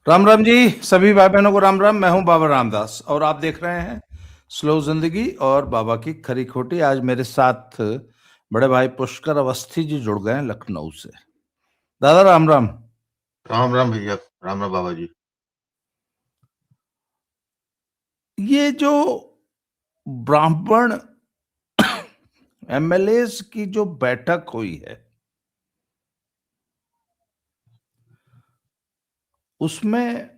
राम राम जी। सभी भाई बहनों को राम राम। मैं हूं बाबा रामदास और आप देख रहे हैं स्लो जिंदगी और बाबा की खरी खोटी। आज मेरे साथ बड़े भाई पुष्कर अवस्थी जी जुड़ गए हैं लखनऊ से। दादा राम राम। राम राम भैया। राम राम बाबा जी। ये जो ब्राह्मण एमएलएस की जो बैठक हुई है उसमें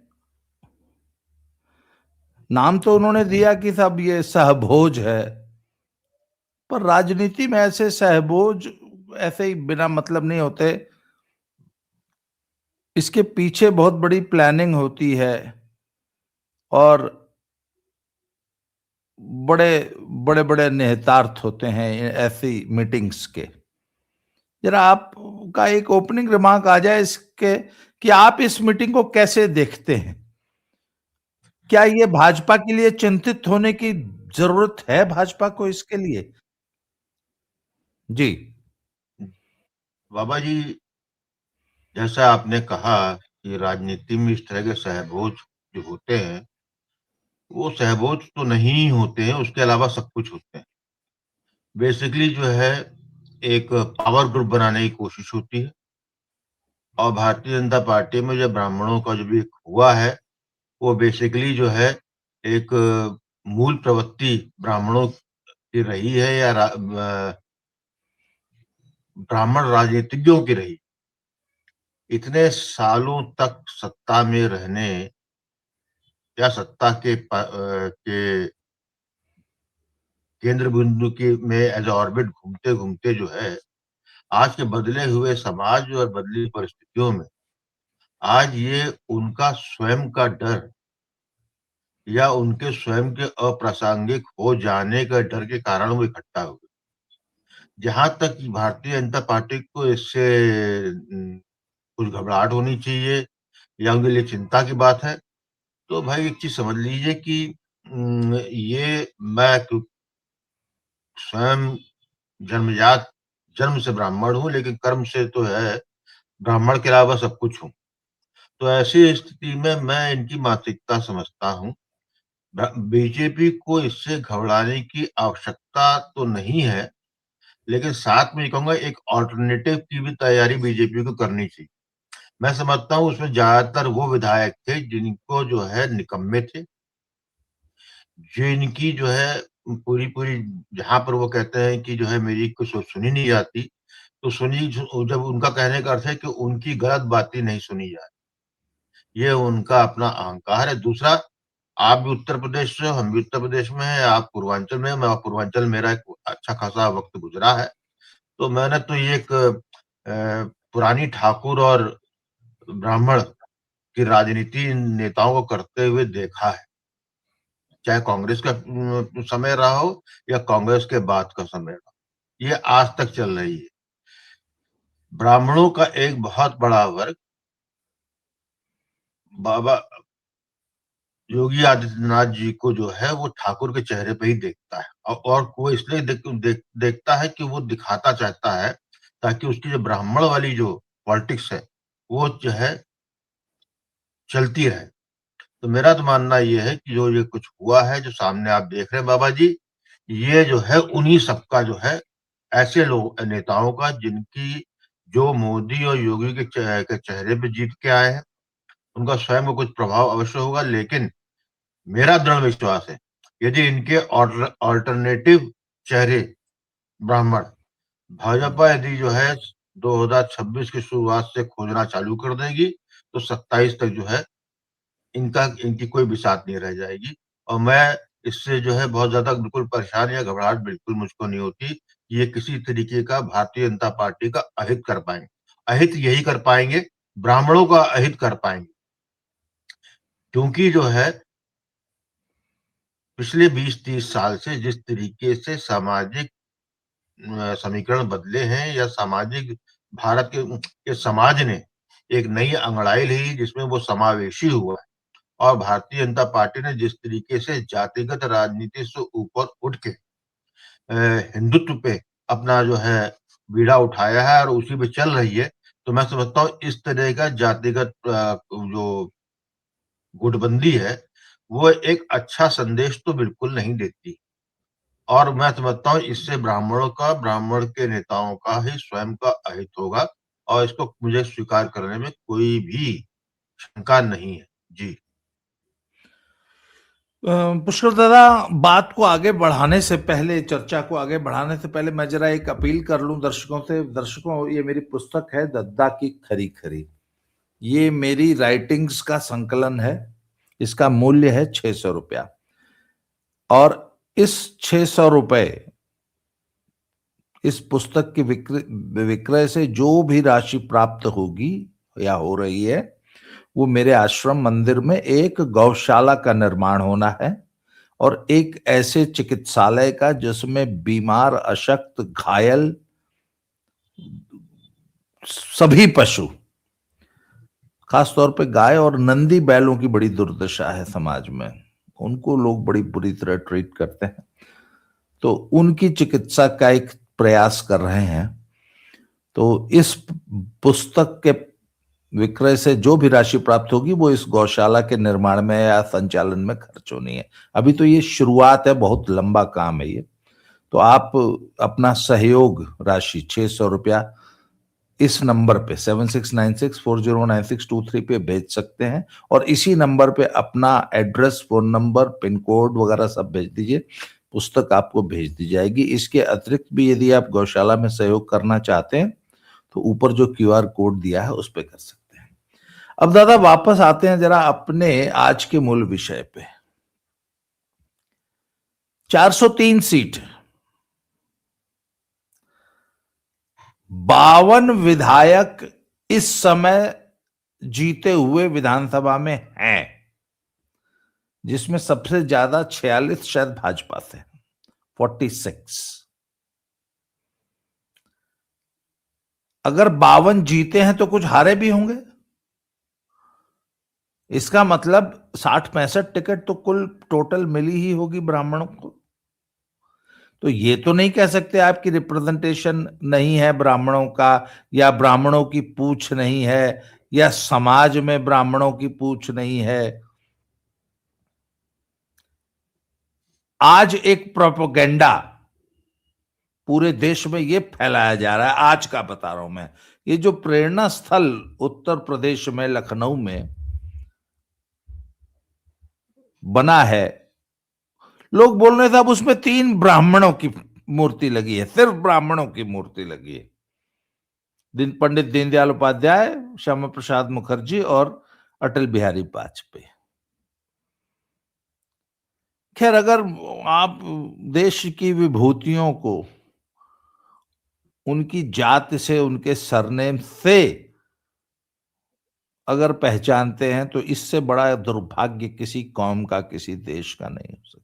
नाम तो उन्होंने दिया कि सब ये सहभोज है, पर राजनीति में ऐसे सहभोज ऐसे ही बिना मतलब नहीं होते। इसके पीछे बहुत बड़ी प्लानिंग होती है और बड़े बड़े बड़े निहितार्थ होते हैं ऐसी मीटिंग्स के। जरा आपका एक ओपनिंग रिमार्क आ जाए इसके कि आप इस मीटिंग को कैसे देखते हैं। क्या ये भाजपा के लिए चिंतित होने की जरूरत है भाजपा को इसके लिए? जी। बाबा जी, जैसा आपने कहा कि राजनीति में इस तरह के सहभोज जो होते हैं, वो सहभोज तो नहीं होते हैं, उसके अलावा सब कुछ होते हैं। बेसिकली जो है, एक पावर ग्रुप बनाने की कोशिश होती है। और भारतीय जनता पार्टी में जो ब्राह्मणों का जो भी हुआ है, वो बेसिकली जो है एक मूल प्रवृत्ति ब्राह्मणों की रही है या ब्राह्मण राजनीतिज्ञों की रही। इतने सालों तक सत्ता में रहने या सत्ता के केंद्र बिंदु के में एज ऑर्बिट घूमते घूमते जो है, आज के बदले हुए समाज और बदली परिस्थितियों में आज ये उनका स्वयं का डर या उनके स्वयं के अप्रासंगिक हो जाने का डर के कारण वो इकट्ठा हुए। जहां तक कि भारतीय जनता पार्टी को इससे कुछ घबराहट होनी चाहिए या उनके लिए चिंता की बात है, तो भाई एक चीज समझ लीजिए कि ये मैं स्वयं जन्मजात जन्म से ब्राह्मण हूँ, लेकिन कर्म से तो है ब्राह्मण के अलावा सब कुछ हूँ। तो ऐसी स्थिति में मैं इनकी मानसिकता समझता हूँ। बीजेपी को इससे घबराने की आवश्यकता तो नहीं है, लेकिन साथ में ये कहूंगा एक ऑल्टरनेटिव की भी तैयारी बीजेपी को करनी चाहिए। मैं समझता हूँ उसमें ज्यादातर वो विधायक थे जिनको जो है निकम्मे थे, जिनकी जो है पूरी पूरी, जहां पर वो कहते हैं कि जो है मेरी कुछ सुनी नहीं जाती, तो सुनी जब उनका कहने का अर्थ है कि उनकी गलत बातें नहीं सुनी जाए, ये उनका अपना अहंकार है। दूसरा, आप भी उत्तर प्रदेश से हो, हम भी उत्तर प्रदेश में हैं, आप पूर्वांचल में हैं, मैं पूर्वांचल, मेरा एक अच्छा खासा वक्त गुजरा है। तो मैंने तो ये एक पुरानी ठाकुर और ब्राह्मण की राजनीति इन नेताओं को करते हुए देखा है, चाहे कांग्रेस का समय रहा हो या कांग्रेस के बाद का समय रहा हो, ये आज तक चल रही है। ब्राह्मणों का एक बहुत बड़ा वर्ग बाबा योगी आदित्यनाथ जी को जो है वो ठाकुर के चेहरे पे ही देखता है, और वो इसलिए देखता है कि वो दिखाता चाहता है ताकि उसकी जो ब्राह्मण वाली जो पॉलिटिक्स है वो जो है चलती रहे। तो मेरा तो मानना ये है कि जो ये कुछ हुआ है, जो सामने आप देख रहे हैं बाबा जी, ये जो है उन्हीं सबका जो है, ऐसे लोग नेताओं का जिनकी जो मोदी और योगी के चेहरे पे जीत के आए हैं, उनका स्वयं को कुछ प्रभाव अवश्य होगा। लेकिन मेरा दृढ़ विश्वास है, यदि इनके ऑल्टरनेटिव चेहरे ब्राह्मण भाजपा यदि जो है 2026 की शुरुआत से खोजना चालू कर देगी, तो 27 तक जो है इनका इनकी कोई बिसात नहीं रह जाएगी। और मैं इससे जो है बहुत ज्यादा बिल्कुल परेशान या घबराहट बिल्कुल मुझको नहीं होती कि ये किसी तरीके का भारतीय जनता पार्टी का अहित कर पाएंगे। अहित यही कर पाएंगे, ब्राह्मणों का अहित कर पाएंगे, क्योंकि जो है पिछले 20-30 साल से जिस तरीके से सामाजिक समीकरण बदले हैं, या सामाजिक भारत के समाज ने एक नई अंगड़ाई ली जिसमें वो समावेशी हुआ है, और भारतीय जनता पार्टी ने जिस तरीके से जातिगत राजनीति से ऊपर उठ के हिंदुत्व पे अपना जो है बीड़ा उठाया है और उसी पे चल रही है, तो मैं समझता हूँ इस तरह का जातिगत जो गुटबंदी है, वो एक अच्छा संदेश तो बिल्कुल नहीं देती। और मैं समझता हूँ इससे ब्राह्मण के नेताओं का ही स्वयं का अहित होगा और इसको मुझे स्वीकार करने में कोई भी शंका नहीं है। जी। पुष्कर दादा, बात को आगे बढ़ाने से पहले, चर्चा को आगे बढ़ाने से पहले मैं जरा एक अपील कर लूं दर्शकों से। दर्शकों, ये मेरी पुस्तक है दद्दा की खरी खरी। ये मेरी राइटिंग्स का संकलन है। इसका मूल्य है 600 रुपया। और इस 600 रुपए, इस पुस्तक की विक्रय से जो भी राशि प्राप्त होगी या हो रही है, वो मेरे आश्रम मंदिर में एक गौशाला का निर्माण होना है और एक ऐसे चिकित्सालय का जिसमें बीमार, अशक्त, घायल सभी पशु, खासतौर पे गाय और नंदी बैलों की बड़ी दुर्दशा है समाज में। उनको लोग बड़ी बुरी तरह ट्रीट करते हैं, तो उनकी चिकित्सा का एक प्रयास कर रहे हैं। तो इस पुस्तक के विक्रय से जो भी राशि प्राप्त होगी वो इस गौशाला के निर्माण में या संचालन में खर्च होनी है। अभी तो ये शुरुआत है, बहुत लंबा काम है ये। तो आप अपना सहयोग राशि 600 रुपया इस नंबर पे 7696409623 पे भेज सकते हैं और इसी नंबर पे अपना address, phone number, pin code वगैरह सब भेज दीजिए। पुस्तक आपको भेज दी जाएगी। इसके अतिरिक्त भी यदि आप गौशाला में सहयोग करना चाहते हैं तो ऊपर जो QR कोड दिया है उस पर कर सकते हैं। अब दादा वापस आते हैं जरा अपने आज के मूल विषय पे। 403 सीट, 52 विधायक इस समय जीते हुए विधानसभा में हैं, जिसमें सबसे ज्यादा 46 शायद भाजपा से, 46। अगर 52 जीते हैं तो कुछ हारे भी होंगे। इसका मतलब 60-65 टिकट तो कुल टोटल मिली ही होगी ब्राह्मणों को। तो ये तो नहीं कह सकते आपकी रिप्रेजेंटेशन नहीं है ब्राह्मणों का, या ब्राह्मणों की पूछ नहीं है, या समाज में ब्राह्मणों की पूछ नहीं है। आज एक प्रोपेगेंडा पूरे देश में ये फैलाया जा रहा है, आज का बता रहा हूं मैं। ये जो प्रेरणा स्थल उत्तर प्रदेश में लखनऊ में बना है, लोग बोल रहे थे अब उसमें 3 ब्राह्मणों की मूर्ति लगी है, सिर्फ ब्राह्मणों की मूर्ति लगी है। पंडित दीनदयाल उपाध्याय, श्यामा प्रसाद मुखर्जी और अटल बिहारी वाजपेयी। खैर, अगर आप देश की विभूतियों को उनकी जाति से, उनके सरनेम से अगर पहचानते हैं तो इससे बड़ा दुर्भाग्य किसी कौम का, किसी देश का नहीं हो सकता।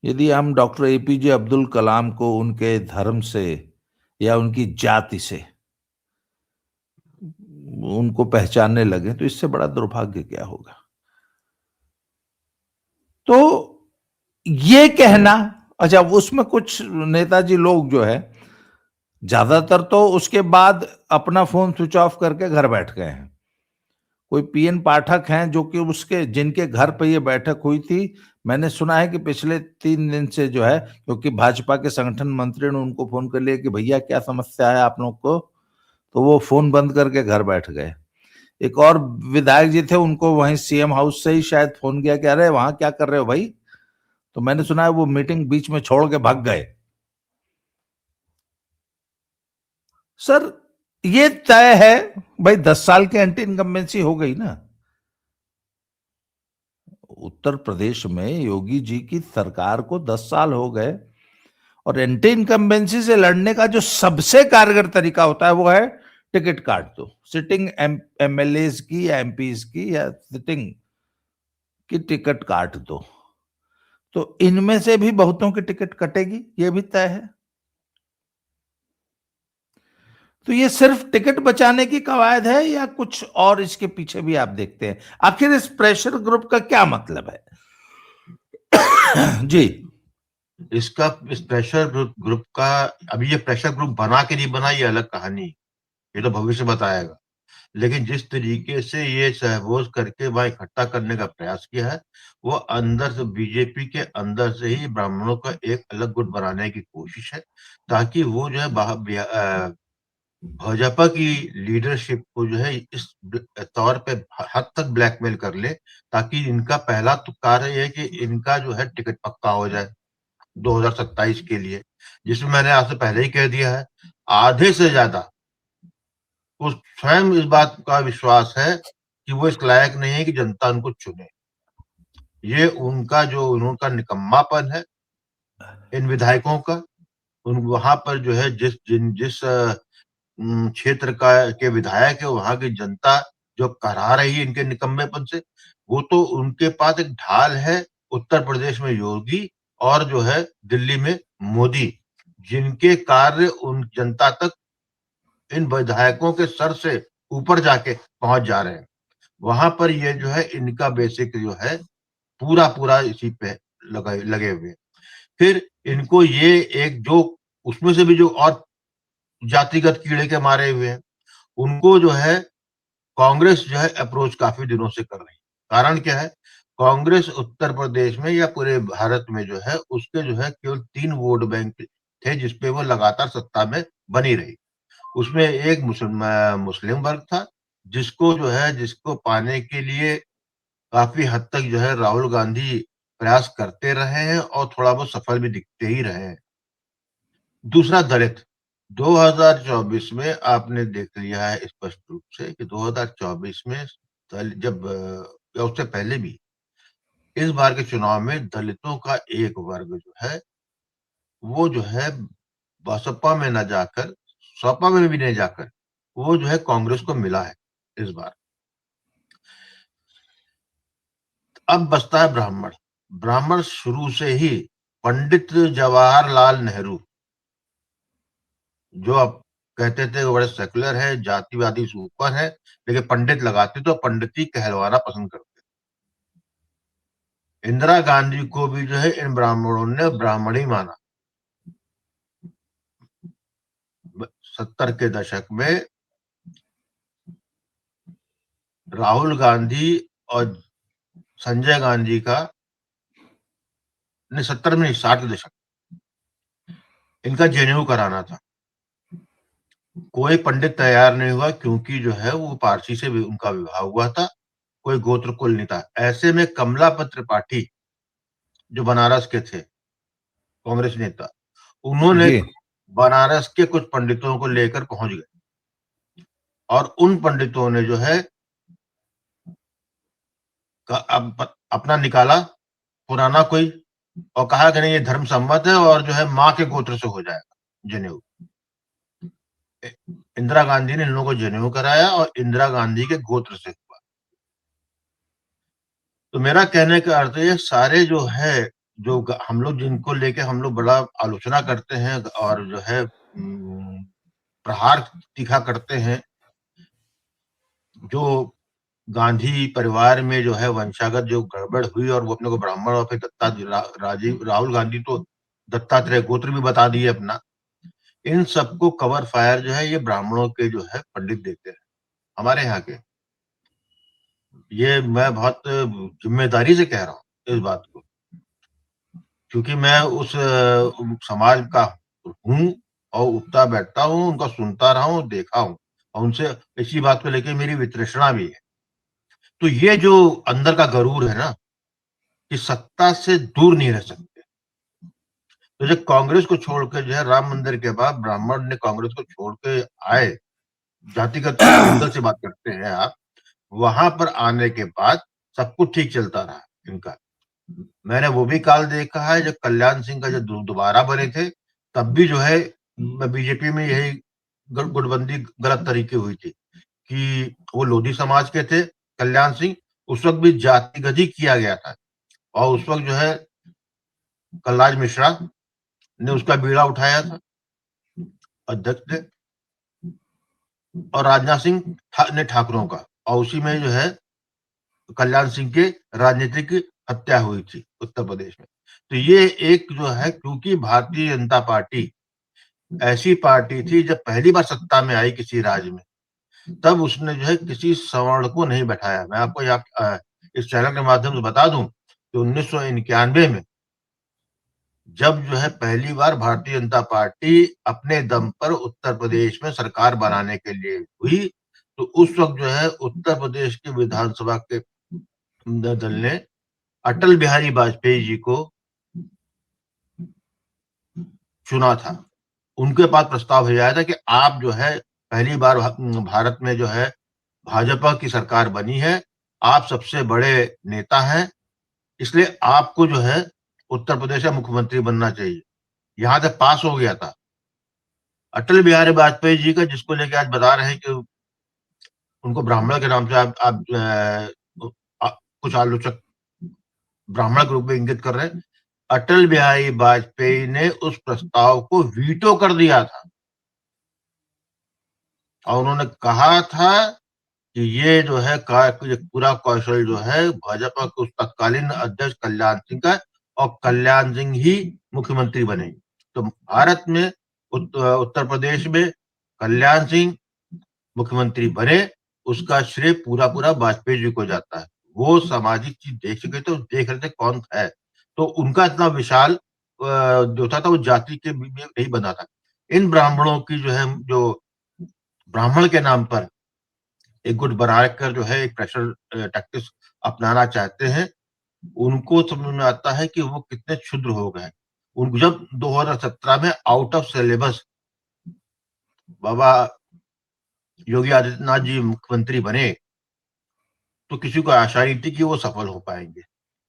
यदि हम डॉक्टर APJ अब्दुल कलाम को उनके धर्म से या उनकी जाति से उनको पहचानने लगे तो इससे बड़ा दुर्भाग्य क्या होगा। तो ये कहना, अच्छा, उसमें कुछ नेताजी लोग जो है ज्यादातर तो उसके बाद अपना फोन स्विच ऑफ करके घर बैठ गए हैं। कोई PN पाठक हैं जो कि उसके, जिनके घर पे ये बैठक हुई थी, मैंने सुना है कि पिछले 3 दिन से जो है, क्योंकि भाजपा के संगठन मंत्री ने उनको फोन कर लिया कि भैया क्या समस्या है आप लोग को, तो वो फोन बंद करके घर बैठ गए। एक और विधायक जी थे, उनको वहीं CM हाउस से ही शायद फोन किया कि अरे वहां क्या कर रहे हो भाई, तो मैंने सुना है वो मीटिंग बीच में छोड़ के भाग गए। सर, ये तय है भाई, 10 साल की एंटी इनकम्बेंसी हो गई ना। उत्तर प्रदेश में योगी जी की सरकार को 10 साल हो गए और एंटी इनकम्बेंसी से लड़ने का जो सबसे कारगर तरीका होता है वो है टिकट काट दो। सिटिंग MLAs की या MPs की या सिटिंग की टिकट काट दो, तो इनमें से भी बहुतों की टिकट कटेगी, ये भी तय है। तो ये सिर्फ टिकट बचाने की कवायद है या कुछ और इसके पीछे भी आप देखते हैं? आखिर इस प्रेशर ग्रुप का क्या मतलब है? जी, इसका, इस प्रेशर ग्रुप का, अभी ये प्रेशर ग्रुप बना के नहीं बना, ये अलग कहानी, ये तो भविष्य बताएगा। लेकिन जिस तरीके से ये सहभोज करके वहां इकट्ठा करने का प्रयास किया है, वो अंदर से बीजेपी के अंदर से ही ब्राह्मणों का एक अलग गुट बनाने की कोशिश है, ताकि वो जो है भाजपा की लीडरशिप को जो है इस तौर पे हद तक ब्लैकमेल कर ले, ताकि इनका पहला तो कार्य ये है कि इनका जो है टिकट पक्का हो जाए 2027 के लिए, जिसमें मैंने आपसे पहले ही कह दिया है, आधे से ज्यादा को स्वयं इस बात का विश्वास है कि वो इस लायक नहीं है कि जनता उनको चुने। ये उनका निकम्मापन है इन विधायकों का। उन वहां पर जो है जिस क्षेत्र का के विधायक है, वहां की जनता जो करा रही है इनके निकम्मेपन से, वो तो उनके पास एक ढाल है, उत्तर प्रदेश में योगी और जो है दिल्ली में मोदी, जिनके कार्य उन जनता तक इन विधायकों के सर से ऊपर जाके पहुंच जा रहे हैं। वहां पर ये जो है इनका बेसिक जो है पूरा इसी पे लगे हुए। फिर इनको ये एक जो उसमें से भी जो और जातिगत कीड़े के मारे हुए हैं, उनको जो है कांग्रेस जो है अप्रोच काफी दिनों से कर रही है। कारण क्या है? कांग्रेस उत्तर प्रदेश में या पूरे भारत में जो है उसके जो है केवल 3 वोट बैंक थे जिसपे वो लगातार सत्ता में बनी रही। उसमें एक मुस्लिम वर्ग था, जिसको पाने के लिए काफी हद तक जो है राहुल गांधी प्रयास करते रहे हैं और थोड़ा बहुत सफल भी दिखते ही रहे हैं। दूसरा दलित। 2024 में आपने देख लिया है स्पष्ट रूप से कि 2024 में या उससे पहले भी इस बार के चुनाव में दलितों का एक वर्ग जो है वो जो है बसपा में न जाकर, सपा में भी नहीं जाकर, वो जो है कांग्रेस को मिला है इस बार। अब बचता है ब्राह्मण। ब्राह्मण शुरू से ही पंडित जवाहरलाल नेहरू, जो अब कहते थे वो बड़े सेकुलर है, जातिवादी से ऊपर है, लेकिन पंडित लगाते तो पंडिती कहलवाना पसंद करते। इंदिरा गांधी को भी जो है इन ब्राह्मणों ने ब्राह्मण ही माना। 70 के दशक में राहुल गांधी और संजय गांधी का, नहीं 70 में नहीं, 60 के दशक, इनका जनेऊ कराना था। कोई पंडित तैयार नहीं हुआ क्योंकि जो है वो पारसी से भी उनका विवाह हुआ था, कोई गोत्र कुल नहीं था। ऐसे में कमलापत त्रिपाठी जो बनारस के थे कांग्रेस नेता, उन्होंने जी। बनारस के कुछ पंडितों को लेकर पहुंच गए और उन पंडितों ने जो है अपना निकाला पुराना कोई, और कहा कि नहीं ये धर्म सम्मत है और जो है माँ के गोत्र से हो जाएगा जनेऊ। इंदिरा गांधी ने इन लोगों को जनेऊ कराया और इंदिरा गांधी के गोत्र से हुआ। तो मेरा कहने का अर्थ ये सारे जो है, जो हम लोग जिनको लेके हम लोग बड़ा आलोचना करते हैं और जो है प्रहार तीखा करते हैं, जो गांधी परिवार में जो है वंशागत जो गड़बड़ हुई और वो अपने को ब्राह्मण और फिर राजीव राहुल गांधी तो दत्तात्रेय गोत्र भी बता दिए अपना, इन सबको कवर फायर जो है ये ब्राह्मणों के जो है पंडित देते हैं हमारे यहाँ के। ये मैं बहुत जिम्मेदारी से कह रहा हूँ इस बात को, क्योंकि मैं उस समाज का हूँ और उठता बैठता हूँ, उनका सुनता रहा हूँ, देखा हूँ और उनसे इसी बात को लेकर मेरी वितृष्णा भी है। तो ये जो अंदर का गरूर है ना कि सत्ता से दूर नहीं रह सकते, तो जब कांग्रेस को छोड़ के जो है राम मंदिर के बाद ब्राह्मण ने कांग्रेस को छोड़ के आए, जातिगत एंगल से बात करते हैं आप, वहां पर आने के बाद सब कुछ ठीक चलता रहा इनका। मैंने वो भी काल देखा है जब कल्याण सिंह का जब दोबारा बने थे, तब भी जो है बीजेपी में यही गुटबंदी गलत तरीके हुई थी कि वो लोधी समाज के थे कल्याण सिंह, उस वक्त भी जातिगत ही किया गया था और उस वक्त जो है कलराज मिश्रा ने उसका बीड़ा उठाया था अध्यक्ष ने, और राजनाथ सिंह ने ठाकुरों का, और उसी में जो है कल्याण सिंह के राजनीतिक हत्या हुई थी उत्तर प्रदेश में। तो ये एक जो है, क्योंकि भारतीय जनता पार्टी ऐसी पार्टी थी जब पहली बार सत्ता में आई किसी राज्य में, तब उसने जो है किसी सवर्ण को नहीं बैठाया। मैं आपको इस चैनल के माध्यम से बता दूं कि 1991 में जब जो है पहली बार भारतीय जनता पार्टी अपने दम पर उत्तर प्रदेश में सरकार बनाने के लिए हुई, तो उस वक्त जो है उत्तर प्रदेश की विधानसभा के दल ने अटल बिहारी वाजपेयी जी को चुना था। उनके पास प्रस्ताव भेजा था कि आप जो है पहली बार भारत में जो है भाजपा की सरकार बनी है, आप सबसे बड़े नेता हैं, इसलिए आपको जो है उत्तर प्रदेश का मुख्यमंत्री बनना चाहिए। यहाँ तक पास हो गया था। अटल बिहारी वाजपेयी जी का, जिसको लेके आज बता रहे हैं कि उनको ब्राह्मण के नाम से कुछ आलोचक ब्राह्मण के रूप में इंगित कर रहे हैं। अटल बिहारी वाजपेयी ने उस प्रस्ताव को वीटो कर दिया था और उन्होंने कहा था कि ये जो है ये पूरा कौशल जो है भाजपा के उस तत्कालीन अध्यक्ष कल्याण सिंह का, और कल्याण सिंह ही मुख्यमंत्री बने। तो भारत में उत्तर प्रदेश में कल्याण सिंह मुख्यमंत्री बने, उसका श्रेय पूरा पूरा वाजपेयी जी को जाता है। वो सामाजिक चीज देख चुके थे, देख रहे थे कौन है, तो उनका इतना विशाल जो था वो जाति के में नहीं बना था। इन ब्राह्मणों की जो है, जो ब्राह्मण के नाम पर एक गुट बनाकर जो है एक प्रेशर टैक्टिक्स अपनाना चाहते हैं, उनको समझ में आता है कि वो कितने क्षुद्र हो गए। उनको जब 2017 में आउट ऑफ सिलेबस बाबा योगी आदित्यनाथ जी मुख्यमंत्री बने, तो किसी को आशा नहीं थी कि वो सफल हो पाएंगे।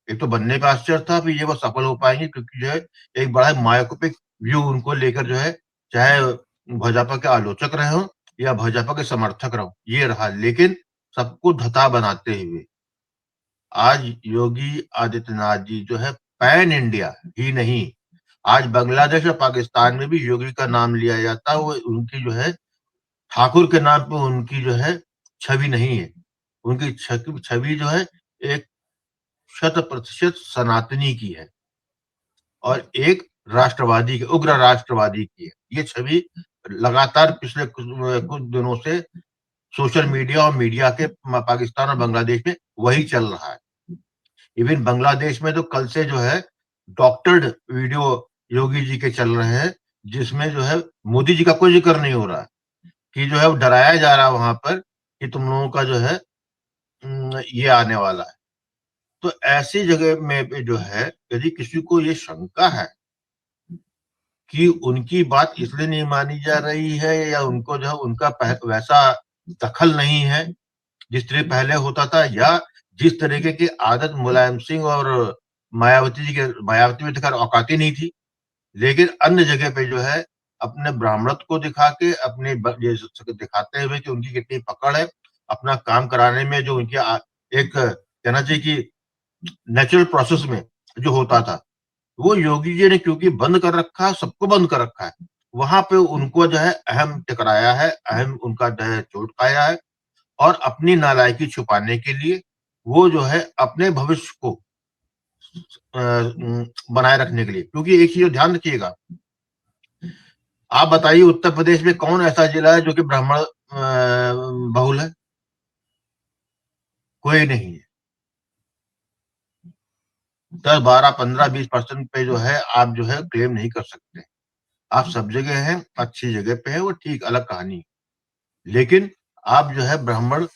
एक तो बनने का आश्चर्य था, फिर ये वो सफल हो पाएंगे, क्योंकि जो है एक बड़ा मायोपिक व्यू उनको लेकर जो है, चाहे भाजपा के आलोचक रहे हो या भाजपा के समर्थक रहो, ये रहा। लेकिन सबको धता बनाते हुए आज योगी आदित्यनाथ जी जो है पैन इंडिया ही नहीं, आज बांग्लादेश और पाकिस्तान में भी योगी का नाम लिया जाता है। वो उनकी जो है ठाकुर के नाम पे उनकी जो है छवि नहीं है, उनकी छवि जो है एक 100% सनातनी की है और एक राष्ट्रवादी की, उग्र राष्ट्रवादी की है। ये छवि लगातार पिछले कुछ दिनों से सोशल मीडिया और मीडिया के पाकिस्तान और बांग्लादेश में वही चल रहा है। इवन बांग्लादेश में तो कल से जो है डॉक्टर्ड वीडियो योगी जी के चल रहे हैं, जिसमें जो है मोदी जी का कोई जिक्र नहीं हो रहा है, कि जो है वो डराया जा रहा है वहां पर कि तुम लोगों का जो है ये आने वाला है। तो ऐसी जगह में पे जो है, यदि किसी को ये शंका है कि उनकी बात इसलिए नहीं मानी जा रही है, या उनको जो है उनका वैसा दखल नहीं है जिस तरह पहले होता था, या जिस तरीके की आदत मुलायम सिंह और मायावती में तो खैर औकाती नहीं थी, लेकिन अन्य जगह पे जो है अपने ब्राह्मणत्व को दिखा के, अपने ये दिखाते हुए कि उनकी कितनी पकड़ है, अपना काम कराने में जो उनकी एक कहना चाहिए कि नेचुरल प्रोसेस में जो होता था, वो योगी जी ने क्योंकि बंद कर रखा है, सबको बंद कर रखा है, वहां पे उनको जो है अहम टकराया है, अहम उनका जो है चोट खाया है, और अपनी नालायकी छुपाने के लिए वो जो है अपने भविष्य को बनाए रखने के लिए, क्योंकि एक चीज ध्यान रखिएगा, आप बताइए उत्तर प्रदेश में कौन ऐसा जिला है जो कि ब्राह्मण बहुल है? कोई नहीं है। 10, 12, 15, 20% पे जो है आप जो है क्लेम नहीं कर सकते। आप सब जगह हैं, अच्छी जगह पे है, वो ठीक अलग कहानी। लेकिन आप जो है ब्राह्मण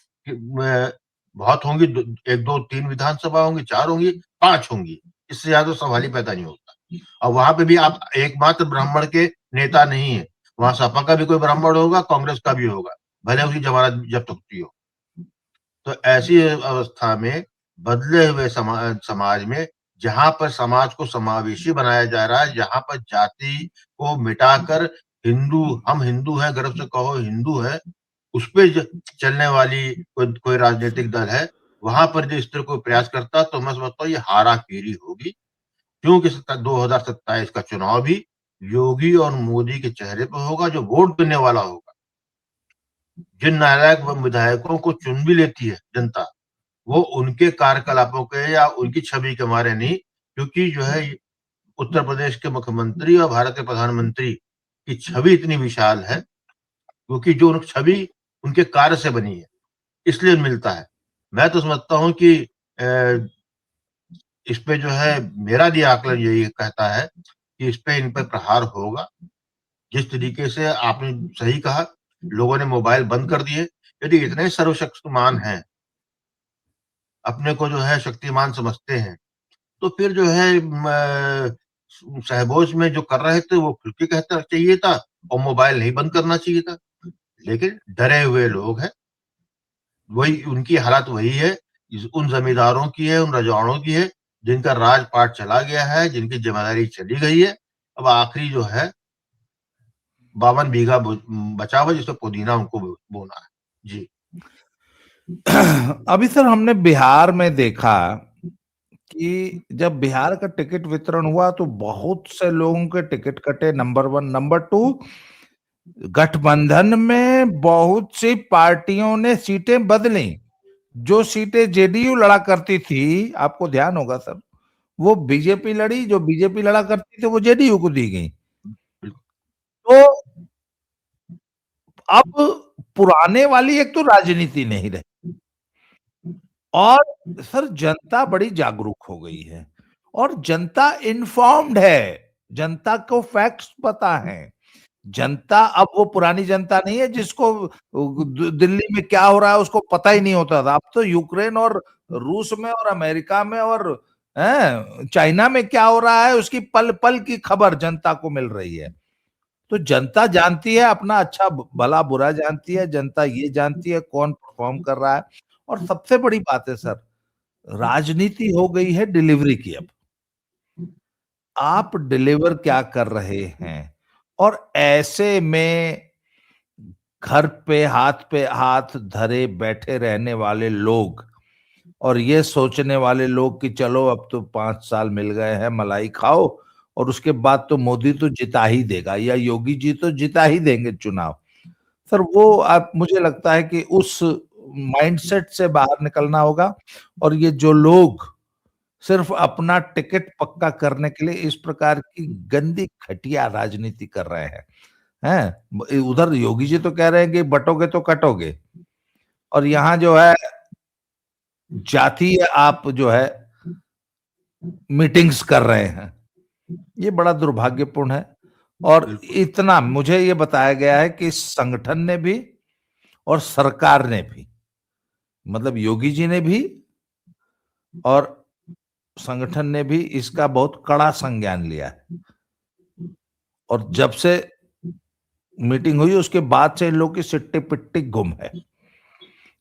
बहुत होंगी, 1, 2, 3 विधानसभा होंगी, 4 होंगी, 5 होंगी, इससे ज्यादा सवाल ही पैदा नहीं होता। और वहां पे भी आप एकमात्र ब्राह्मण के नेता नहीं है, वहां सपा का भी कोई ब्राह्मण होगा, कांग्रेस का भी होगा, भले उसकी जमानत जब्त होती हो। तो ऐसी अवस्था में बदले हुए समाज में, जहां पर समाज को समावेशी बनाया जा रहा है, जहां पर जाति को मिटाकर हम हिंदू हैं, गर्व से कहो हिंदू है, उस पे चलने वाली कोई राजनीतिक दल है, वहां पर जो इस तरह कोई प्रयास करता, तो मैं समझता हूँ ये हाराफेरी होगी। क्योंकि 2027 का चुनाव भी योगी और मोदी के चेहरे पर होगा, जो वोट देने वाला होगा। जिन नालायक विधायकों को चुन भी लेती है जनता, वो उनके कार्यकलापों के या उनकी छवि के मारे नहीं, क्योंकि जो है उत्तर प्रदेश के मुख्यमंत्री और भारत के प्रधानमंत्री की छवि इतनी विशाल है, क्योंकि जो छवि उनके कार्य से बनी है, इसलिए मिलता है। मैं तो समझता हूँ कि इस पे जो है मेरा भी आकलन यही कहता है कि इस पे इन पे प्रहार होगा। जिस तरीके से आपने सही कहा, लोगों ने मोबाइल बंद कर दिए। यदि इतने सर्वशक्तिमान हैं, अपने को जो है शक्तिमान समझते हैं, तो फिर जो है सहबोश में जो कर रहे थे वो खुल के कहना चाहिए था और मोबाइल नहीं बंद करना चाहिए था। लेकिन डरे हुए लोग हैं, वही उनकी हालत वही है, उन जमींदारों की है, उन रजवाड़ों की है, जिनका राजपाट चला गया है, जिनकी ज़िम्मेदारी चली गई है। अब आखिरी जो है 52 बीघा बचा हुआ है, जिसमें पुदीना उनको बोना है। जी। अभी सर हमने बिहार में देखा कि जब बिहार का टिकट वितरण हुआ तो बहुत से लोगों के टिकट कटे, नंबर 1। नंबर 2, गठबंधन में बहुत सी पार्टियों ने सीटें बदली। जो सीटें जेडीयू लड़ा करती थी, आपको ध्यान होगा सर, वो बीजेपी लड़ी। जो बीजेपी लड़ा करती थी वो जेडीयू को दी गई। तो अब पुराने वाली एक तो राजनीति नहीं रही, और सर जनता बड़ी जागरूक हो गई है, और जनता इन्फॉर्म्ड है, जनता को फैक्ट्स पता है। जनता अब वो पुरानी जनता नहीं है जिसको दिल्ली में क्या हो रहा है उसको पता ही नहीं होता था। अब तो यूक्रेन और रूस में और अमेरिका में और चाइना में क्या हो रहा है उसकी पल पल की खबर जनता को मिल रही है। तो जनता जानती है, अपना अच्छा भला बुरा जानती है, जनता ये जानती है कौन परफॉर्म कर रहा है। और सबसे बड़ी बात है सर, राजनीति हो गई है डिलीवरी की। अब आप डिलीवर क्या कर रहे हैं, और ऐसे में घर पे हाथ धरे बैठे रहने वाले लोग, और ये सोचने वाले लोग कि चलो अब तो 5 साल मिल गए हैं, मलाई खाओ, और उसके बाद तो मोदी तो जिता ही देगा या योगी जी तो जिता ही देंगे चुनाव। सर वो आप, मुझे लगता है कि उस माइंडसेट से बाहर निकलना होगा। और ये जो लोग सिर्फ अपना टिकट पक्का करने के लिए इस प्रकार की गंदी घटिया राजनीति कर रहे हैं, उधर योगी जी तो कह रहे हैं कि बटोगे तो कटोगे, और यहाँ जो है जातीय आप जो है मीटिंग्स कर रहे हैं। ये बड़ा दुर्भाग्यपूर्ण है। और इतना मुझे ये बताया गया है कि संगठन ने भी और सरकार ने भी, मतलब योगी जी ने भी और संगठन ने भी इसका बहुत कड़ा संज्ञान लिया है। और जब से मीटिंग हुई उसके बाद से इन लोग की सिट्टी पिट्टी गुम है।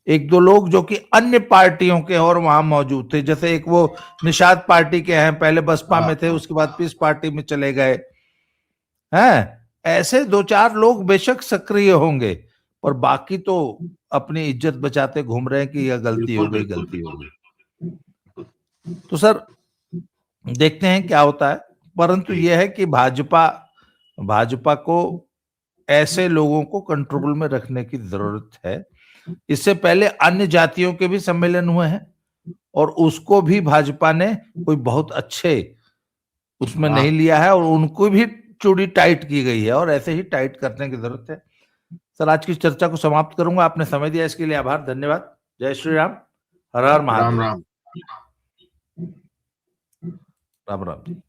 एक दो लोग जो कि अन्य पार्टियों के और वहां मौजूद थे, जैसे एक वो निषाद पार्टी के हैं, पहले बसपा में थे, उसके बाद पीस पार्टी में चले गए हैं, ऐसे 2-4 लोग बेशक सक्रिय होंगे, पर बाकी तो अपनी इज्जत बचाते घूम रहे हैं कि यह गलती हो गई, गलती हो गई। तो सर देखते हैं क्या होता है, परंतु यह है कि भाजपा को ऐसे लोगों को कंट्रोल में रखने की जरूरत है। इससे पहले अन्य जातियों के भी सम्मेलन हुए हैं, और उसको भी भाजपा ने कोई बहुत अच्छे उसमें नहीं लिया है, और उनको भी चूड़ी टाइट की गई है, और ऐसे ही टाइट करने की जरूरत है। सर आज की चर्चा को समाप्त करूंगा, आपने समय दिया इसके लिए आभार, धन्यवाद। जय श्री राम, हर हर महादेव। राम राम। राम राम जी।